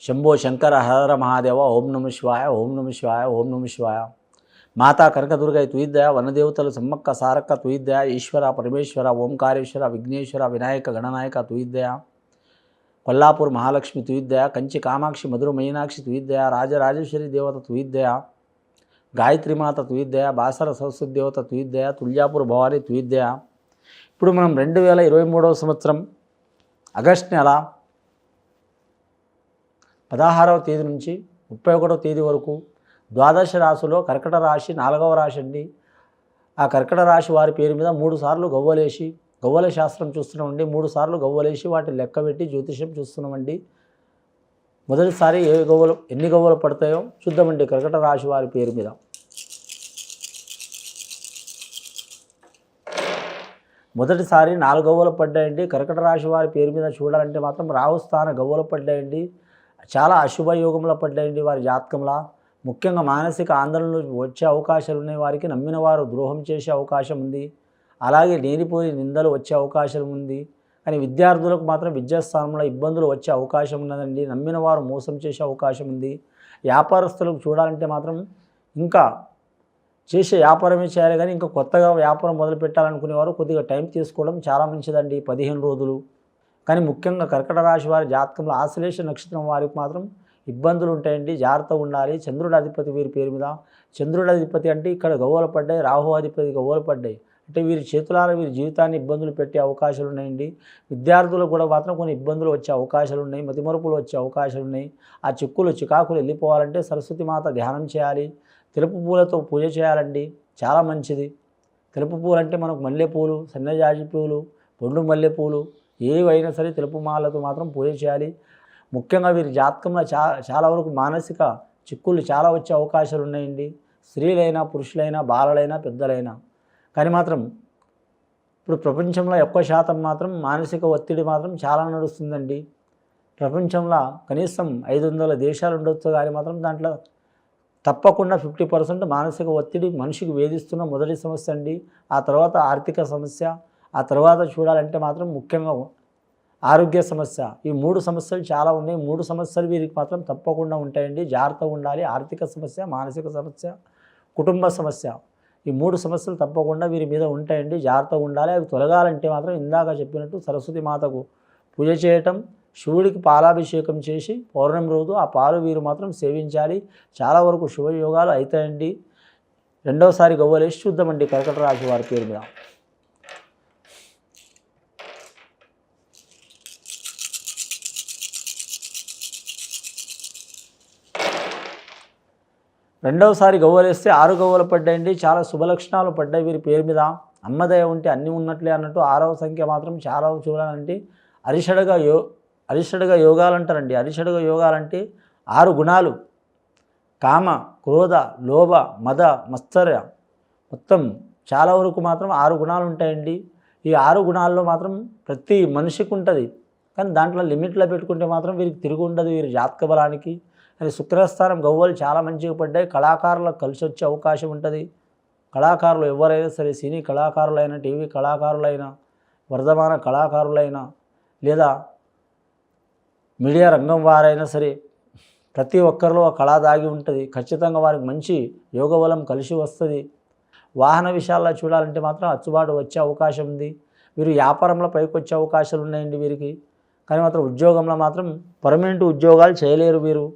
శంభో శంకర హర మహాదేవ ఓం నమ శివాయ ఓం నమ శివాయ ఓం నమ శివాయ. మాతా కనకదుర్గ తుయిద్దయ, వనదేవతలు సమ్మక్క సారక్క తుయిద్దయ, ఈశ్వర పరమేశ్వర ఓంకారేశ్వర విఘ్నేశ్వర వినాయక గణనాయక తుయిద్దయ, కొల్లాపూర్ మహాలక్ష్మి తుయిద్దయ, కంచి కామాక్షి మధుర మీనాక్షి తుయిద్దయ, రాజరాజేశ్వరి దేవత తుయిద్దయ, గాయత్రీమాత తుయిద్దయ, బాసర సరస్వతి దేవత తుయిద్దయ, తుల్యాపూర్ భవాని తుయిద్దయ. ఇప్పుడు మనం 2023వ సంవత్సరం ఆగస్టు నెల 16వ తేదీ నుంచి 31వ తేదీ వరకు ద్వాదశ రాశిలో కర్కట రాశి 4వ రాశి అండి. ఆ కర్కట రాశి వారి పేరు మీద 3 సార్లు గవ్వలేసి గవ్వల శాస్త్రం చూస్తున్నామండి. 3 సార్లు గవ్వలేసి వాటిని లెక్కబెట్టి జ్యోతిష్యం చూస్తున్నామండి. మొదటిసారి ఎన్ని గవ్వలు పడతాయో చూద్దామండి కర్కట రాశి వారి పేరు మీద. మొదటిసారి 4 గవ్వలు పడ్డాయండి. కర్కట రాశి వారి పేరు మీద చూడాలంటే మాత్రం రాహుస్థాన గవ్వలు పడ్డాయండి. చాలా అశుభ యోగంలో పడ్డాయండి వారి జాతకంలా. ముఖ్యంగా మానసిక ఆందోళనలు వచ్చే అవకాశాలు ఉన్నాయి. వారికి నమ్మిన వారు ద్రోహం చేసే అవకాశం ఉంది. అలాగే లేనిపోయి నిందలు వచ్చే అవకాశం ఉంది. కానీ విద్యార్థులకు మాత్రం విద్యాస్థానంలో ఇబ్బందులు వచ్చే అవకాశం ఉన్నదండి. నమ్మిన వారు మోసం చేసే అవకాశం ఉంది. వ్యాపారస్తులకు చూడాలంటే మాత్రం ఇంకా చేసే వ్యాపారమే చేయాలి, కానీ ఇంకా కొత్తగా వ్యాపారం మొదలు పెట్టాలనుకునేవారు కొద్దిగా టైం తీసుకోవడం చాలా మంచిదండి, 15 రోజులు. కానీ ముఖ్యంగా కర్కట రాశి వారి జాతకంలో ఆశ్లేష నక్షత్రం వారికి మాత్రం ఇబ్బందులు ఉంటాయండి, జాగ్రత్తగా ఉండాలి. చంద్రుడి అధిపతి వీరి పేరు మీద. చంద్రుడి అధిపతి అంటే ఇక్కడ గవ్వలు పడ్డాయి, రాహు అధిపతి గవ్వలు పడ్డాయి అంటే వీరి చేతులారా వీరి జీవితాన్ని ఇబ్బందులు పెట్టే అవకాశాలు ఉన్నాయండి. విద్యార్థులకు కూడా మాత్రం కొన్ని ఇబ్బందులు వచ్చే అవకాశాలు ఉన్నాయి, మతిమరుపులు వచ్చే అవకాశాలు ఉన్నాయి. ఆ చిక్కులు చికాకులు వెళ్ళిపోవాలంటే సరస్వతి మాత ధ్యానం చేయాలి, తెలుపు పూలతో పూజ చేయాలండి, చాలా మంచిది. తెలుపు పూలు అంటే మనకు మల్లెపూలు, సన్నజాజి పూలు, బొండు మల్లెపూలు ఏవైనా సరే తెలుపు మాలతో మాత్రం పూజ చేయాలి. ముఖ్యంగా వీరి జాతకంలో చాలా వరకు మానసిక చిక్కులు చాలా వచ్చే అవకాశాలు ఉన్నాయండి. స్త్రీలైనా పురుషులైనా బాలలైనా పెద్దలైనా. కానీ మాత్రం ఇప్పుడు ప్రపంచంలో ఎక్కువ శాతం మాత్రం మానసిక ఒత్తిడి మాత్రం చాలా నడుస్తుందండి. ప్రపంచంలో కనీసం 500 దేశాలు ఉండొచ్చు, కానీ మాత్రం దాంట్లో తప్పకుండా 50% మానసిక ఒత్తిడి మనిషికి వేధిస్తున్న మొదటి సమస్య అండి. ఆ తర్వాత ఆర్థిక సమస్య, ఆ తర్వాత చూడాలంటే మాత్రం ముఖ్యంగా ఆరోగ్య సమస్య. ఈ 3 సమస్యలు చాలా ఉన్నాయి. 3 సమస్యలు వీరికి మాత్రం తప్పకుండా ఉంటాయండి, జాగ్రత్తగా ఉండాలి. ఆర్థిక సమస్య, మానసిక సమస్య, కుటుంబ సమస్య, ఈ 3 సమస్యలు తప్పకుండా వీరి మీద ఉంటాయండి, జాగ్రత్తగా ఉండాలి. అవి తొలగాలంటే మాత్రం ఇందాక చెప్పినట్టు సరస్వతి మాతకు పూజ చేయటం, శివుడికి పాలాభిషేకం చేసి పౌర్ణమి రోజు ఆ పాలు వీరు మాత్రం సేవించాలి. చాలా వరకు శుభయోగాలు అవుతాయండి. రెండవసారి గవ్వలేసి చూద్దామండి కర్కట రాశి వారి పేరు మీద. రెండవసారి గవ్వలేస్తే 6 గవ్వలు పడ్డాయండి. చాలా శుభలక్షణాలు పడ్డాయి వీరి పేరు మీద. అమ్మదయ ఉంటే అన్నీ ఉన్నట్లే అన్నట్టు 6వ సంఖ్య మాత్రం చాలా చూడాలంటే అరిషడ్గ యోగాలు అంటారండి. అరిషడ్గ యోగాలంటే 6 గుణాలు: కామ, క్రోధ, లోభ, మద, మత్సర్య, మొత్తం చాలా వరకు మాత్రం 6 గుణాలు ఉంటాయండి. ఈ 6 గుణాల్లో మాత్రం ప్రతి మనిషికి ఉంటుంది, కానీ దాంట్లో లిమిట్లో పెట్టుకుంటే మాత్రం వీరికి తిరిగి ఉండదు వీరి జాతక బలానికి. అని శుక్రస్థానం గవ్వలు చాలా మంచిగా పడ్డాయి. కళాకారులకు కలిసి వచ్చే అవకాశం ఉంటుంది. కళాకారులు ఎవరైనా సరే, సినీ కళాకారులైనా, టీవీ కళాకారులైనా, వర్ధమాన కళాకారులైనా, లేదా మీడియా రంగం వారైనా సరే, ప్రతి ఒక్కరిలో ఆ కళ దాగి ఉంటుంది. ఖచ్చితంగా వారికి మంచి యోగబలం కలిసి వస్తుంది. వాహన విషయాల్లో చూడాలంటే మాత్రం అచ్చుబాటు వచ్చే అవకాశం ఉంది. వీరు వ్యాపారంలో పైకి వచ్చే అవకాశాలు ఉన్నాయండి వీరికి. కానీ మాత్రం ఉద్యోగంలో మాత్రం పర్మనెంట్ ఉద్యోగాలు చేయలేరు వీరు.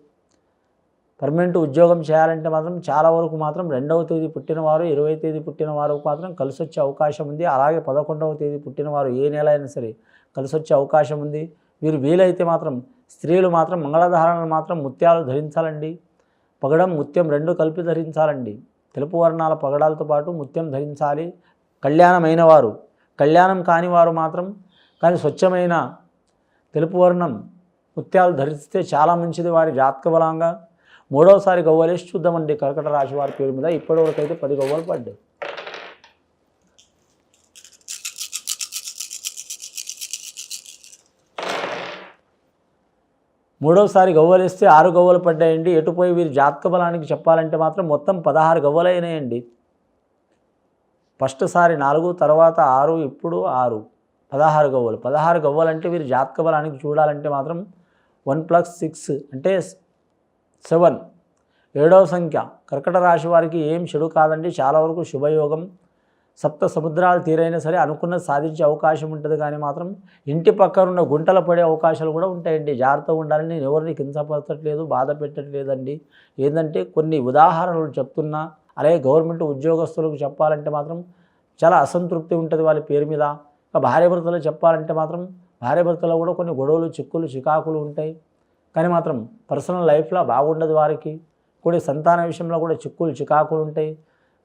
పర్మనెంట్ ఉద్యోగం చేయాలంటే మాత్రం చాలా వరకు మాత్రం 2వ తేదీ పుట్టినవారు, 20వ తేదీ పుట్టిన వారు మాత్రం కలిసి వచ్చే అవకాశం ఉంది. అలాగే 11వ తేదీ పుట్టినవారు ఏ నెల అయినా సరే కలిసి వచ్చే అవకాశం ఉంది. వీరు వీలైతే మాత్రం స్త్రీలు మాత్రం మంగళధారణలు మాత్రం ముత్యాలు ధరించాలండి. పగడం, ముత్యం 2 కలిపి ధరించాలండి. తెలుపు వర్ణాల పగడాలతో పాటు ముత్యం ధరించాలి. కళ్యాణమైన వారు, కళ్యాణం కాని వారు మాత్రం కానీ స్వచ్ఛమైన తెలుపు వర్ణం ముత్యాలు ధరిస్తే చాలా మంచిది వారి జాతక బలంగా. 3వసారి గవ్వలేసి చూద్దామండి కర్కట రాశి వారి పేరు మీద. ఇప్పటివరకైతే 10 గవ్వలు పడ్డాయి. మూడవసారి గవ్వలేస్తే 6 గవ్వలు పడ్డాయండి. ఎటుపోయి వీరి జాతక బలానికి చెప్పాలంటే మాత్రం మొత్తం 16 గవ్వలు అయినాయండి. ఫస్ట్ సారి 4, తర్వాత 6, ఇప్పుడు 6, 16 గవ్వలు. 16 గవ్వలంటే వీరి జాతక బలానికి చూడాలంటే మాత్రం 1+6 అంటే 7, 7వ సంఖ్య. కర్కట రాశి వారికి ఏం చెడు కాదండి, చాలా వరకు శుభయోగం. సప్త సముద్రాలు తీరైనా సరే అనుకున్నది సాధించే అవకాశం ఉంటుంది, కానీ మాత్రం ఇంటి పక్కన ఉన్న గుంటలు పడే అవకాశాలు కూడా ఉంటాయండి. జాగ్రత్తగా ఉండాలని నేను ఎవరిని కించపరచట్లేదు, బాధ పెట్టట్లేదండి. ఏంటంటే కొన్ని ఉదాహరణలు చెప్తున్నా. అలాగే గవర్నమెంట్ ఉద్యోగస్తులకు చెప్పాలంటే మాత్రం చాలా అసంతృప్తి ఉంటుంది వాళ్ళ పేరు మీద. భార్యాభర్తలు చెప్పాలంటే మాత్రం భార్యాభర్తలో కూడా కొన్ని గొడవలు, చిక్కులు, చికాకులు ఉంటాయి. కానీ మాత్రం పర్సనల్ లైఫ్లో బాగుండదు వారికి. కొన్ని సంతాన విషయంలో కూడా చిక్కులు, చికాకులు ఉంటాయి.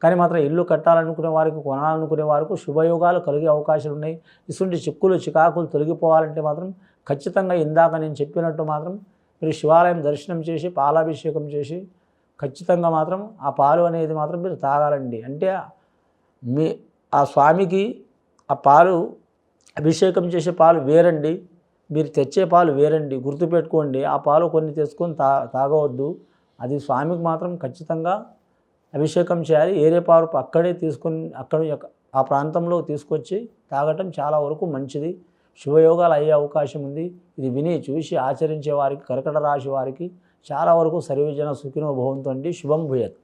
కానీ మాత్రం ఇల్లు కట్టాలనుకునే వారికి, కొనాలనుకునే వారికి శుభయోగాలు కలిగే అవకాశాలు ఉన్నాయి. ఇటువంటి చిక్కులు, చికాకులు తొలగిపోవాలంటే మాత్రం ఖచ్చితంగా ఇందాక నేను చెప్పినట్టు మాత్రం మీరు శివాలయం దర్శనం చేసి పాలాభిషేకం చేసి ఖచ్చితంగా మాత్రం ఆ పాలు అనేది మాత్రం మీరు తాగాలండి. అంటే మీ ఆ స్వామికి ఆ పాలు అభిషేకం చేసే పాలు వేరండి, మీరు తెచ్చే పాలు వేరండి. గుర్తుపెట్టుకోండి. ఆ పాలు కొన్ని తెచ్చుకొని తాగవద్దు. అది స్వామికి మాత్రం ఖచ్చితంగా అభిషేకం చేయాలి. ఏరే పాలు అక్కడే తీసుకొని ఆ ప్రాంతంలో తీసుకొచ్చి తాగటం చాలా వరకు మంచిది. శుభయోగాలు అయ్యే అవకాశం ఉంది. ఇది విని చూసి ఆచరించే వారికి, కర్కట రాశి వారికి చాలా వరకు సర్వేజన సుఖినో భవంతు అండి. శుభం భూయత్.